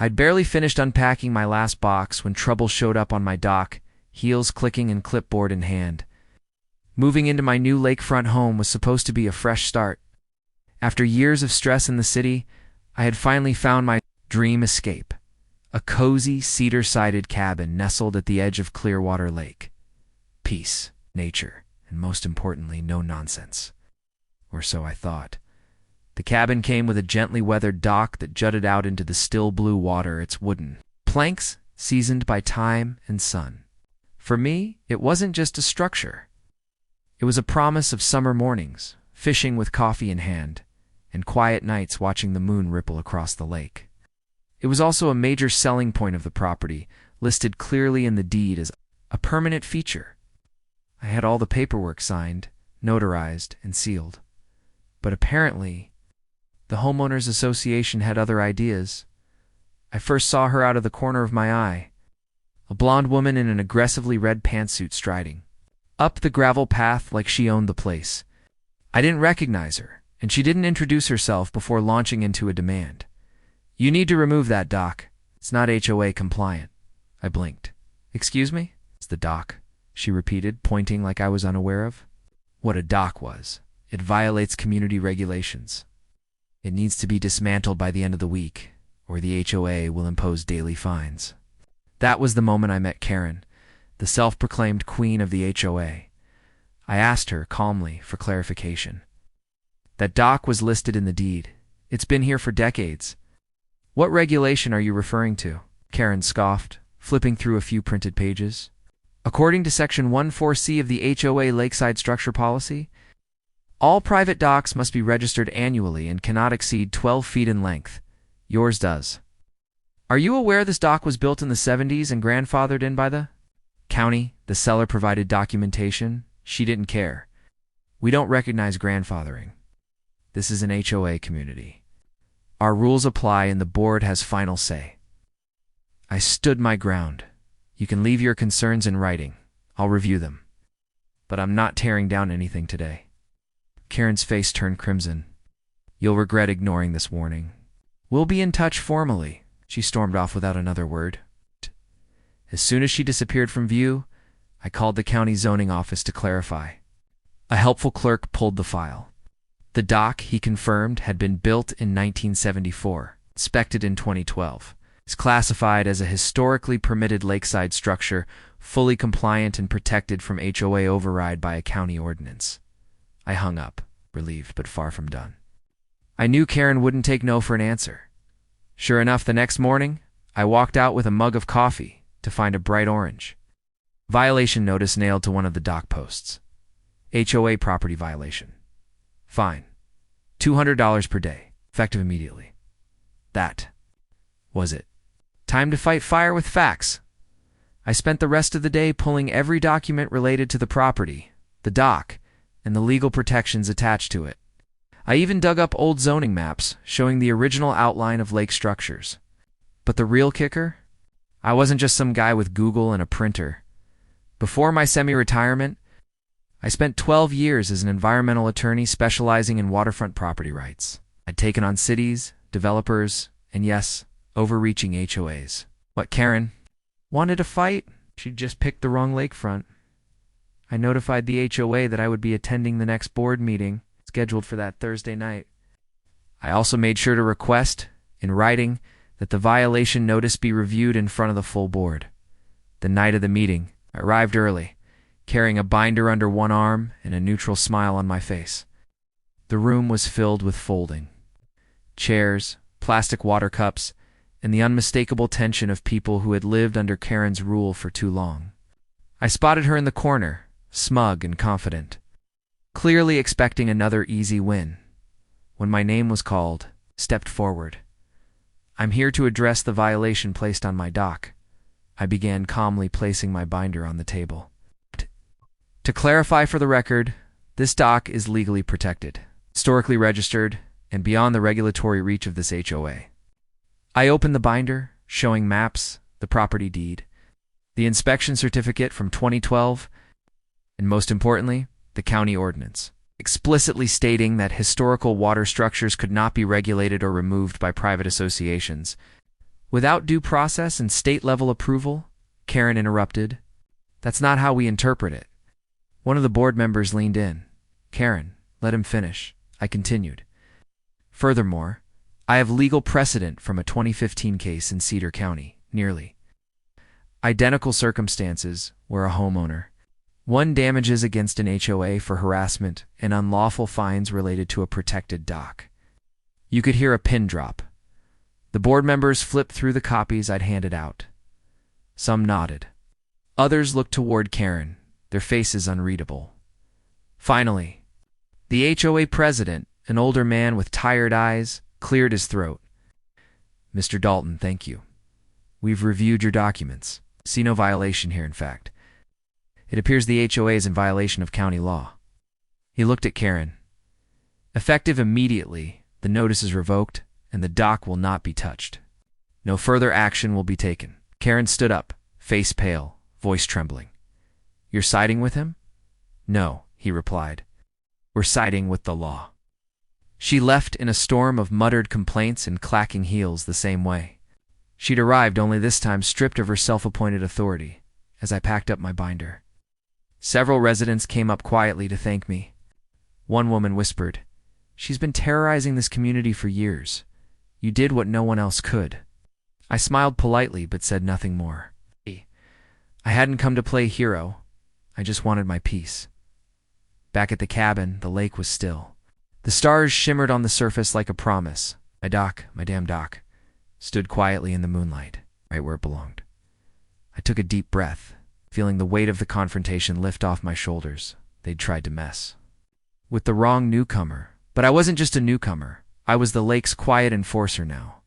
I'd barely finished unpacking my last box when trouble showed up on my dock, heels clicking and clipboard in hand. Moving into my new lakefront home was supposed to be a fresh start. After years of stress in the city, I had finally found my dream escape, a cozy, cedar-sided cabin nestled at the edge of Clearwater Lake. Peace, nature, and most importantly, no nonsense. Or so I thought. The cabin came with a gently weathered dock that jutted out into the still blue water, its wooden planks seasoned by time and sun. For me, it wasn't just a structure. It was a promise of summer mornings, fishing with coffee in hand, and quiet nights watching the moon ripple across the lake. It was also a major selling point of the property, listed clearly in the deed as a permanent feature. I had all the paperwork signed, notarized, and sealed. But apparently, the Homeowners Association had other ideas. I first saw her out of the corner of my eye, a blonde woman in an aggressively red pantsuit striding up the gravel path like she owned the place. I didn't recognize her, and she didn't introduce herself before launching into a demand. "You need to remove that dock. It's not HOA compliant." I blinked. "Excuse me?" "It's the dock," she repeated, pointing like I was unaware of what a dock was. "It violates community regulations. It needs to be dismantled by the end of the week, or the HOA will impose daily fines." That was the moment I met Karen, the self-proclaimed queen of the HOA. I asked her, calmly, for clarification. "That dock was listed in the deed. It's been here for decades. What regulation are you referring to?" Karen scoffed, flipping through a few printed pages. "According to Section 14C of the HOA Lakeside Structure Policy, all private docks must be registered annually and cannot exceed 12 feet in length. Yours does. Are you aware this dock was built in the 70s and grandfathered in by the county?" The seller provided documentation. She didn't care. "We don't recognize grandfathering. This is an HOA community. Our rules apply and the board has final say." I stood my ground. "You can leave your concerns in writing. I'll review them. But I'm not tearing down anything today." Karen's face turned crimson. "You'll regret ignoring this warning. We'll be in touch formally." She stormed off without another word. As soon as she disappeared from view, I called the county zoning office to clarify. A helpful clerk pulled the file. The dock, he confirmed, had been built in 1974, inspected in 2012. It's classified as a historically permitted lakeside structure, fully compliant and protected from HOA override by a county ordinance. I hung up, relieved but far from done. I knew Karen wouldn't take no for an answer. Sure enough, the next morning, I walked out with a mug of coffee to find a bright orange violation notice nailed to one of the dock posts. HOA property violation. Fine. $200 per day, effective immediately. That was it. Time to fight fire with facts. I spent the rest of the day pulling every document related to the property, the dock, and the legal protections attached to it. I even dug up old zoning maps showing the original outline of lake structures. But the real kicker? I wasn't just some guy with Google and a printer. Before my semi-retirement, I spent 12 years as an environmental attorney specializing in waterfront property rights. I'd taken on cities, developers, and yes, overreaching HOAs. What, Karen? Wanted a fight? She'd just picked the wrong lakefront. I notified the HOA that I would be attending the next board meeting, scheduled for that Thursday night. I also made sure to request, in writing, that the violation notice be reviewed in front of the full board. The night of the meeting, I arrived early, carrying a binder under one arm and a neutral smile on my face. The room was filled with folding chairs, plastic water cups, and the unmistakable tension of people who had lived under Karen's rule for too long. I spotted her in the corner, smug and confident, clearly expecting another easy win. When my name was called, stepped forward. "I'm here to address the violation placed on my dock." I began calmly placing my binder on the table. To clarify for the record, this dock is legally protected, historically registered, and beyond the regulatory reach of this HOA. I opened the binder, showing maps, the property deed, the inspection certificate from 2012, and most importantly, the county ordinance, explicitly stating that historical water structures could not be regulated or removed by private associations. Without due process and state-level approval? Karen interrupted. That's not how we interpret it. One of the board members leaned in. Karen, let him finish, I continued. Furthermore, I have legal precedent from a 2015 case in Cedar County, nearly identical circumstances, where a homeowner won damages against an HOA for harassment and unlawful fines related to a protected dock. You could hear a pin drop. The board members flipped through the copies I'd handed out. Some nodded. Others looked toward Karen, their faces unreadable. Finally, the HOA president, an older man with tired eyes, cleared his throat. Mr. Dalton, thank you. We've reviewed your documents. See no violation here, in fact. It appears the HOA is in violation of county law. He looked at Karen. Effective immediately, the notice is revoked, and the dock will not be touched. No further action will be taken. Karen stood up, face pale, voice trembling. You're siding with him? No, he replied. We're siding with the law. She left in a storm of muttered complaints and clacking heels the same way. She'd arrived, only this time stripped of her self-appointed authority, as I packed up my binder. Several residents came up quietly to thank me. One woman whispered, She's been terrorizing this community for years. You did what no one else could. I smiled politely but said nothing more. I hadn't come to play hero. I just wanted my peace. Back at the cabin, the lake was still. The stars shimmered on the surface like a promise. My dock, my damn dock, stood quietly in the moonlight, right where it belonged. I took a deep breath, feeling the weight of the confrontation lift off my shoulders. They'd tried to mess with the wrong newcomer. But I wasn't just a newcomer. I was the lake's quiet enforcer now.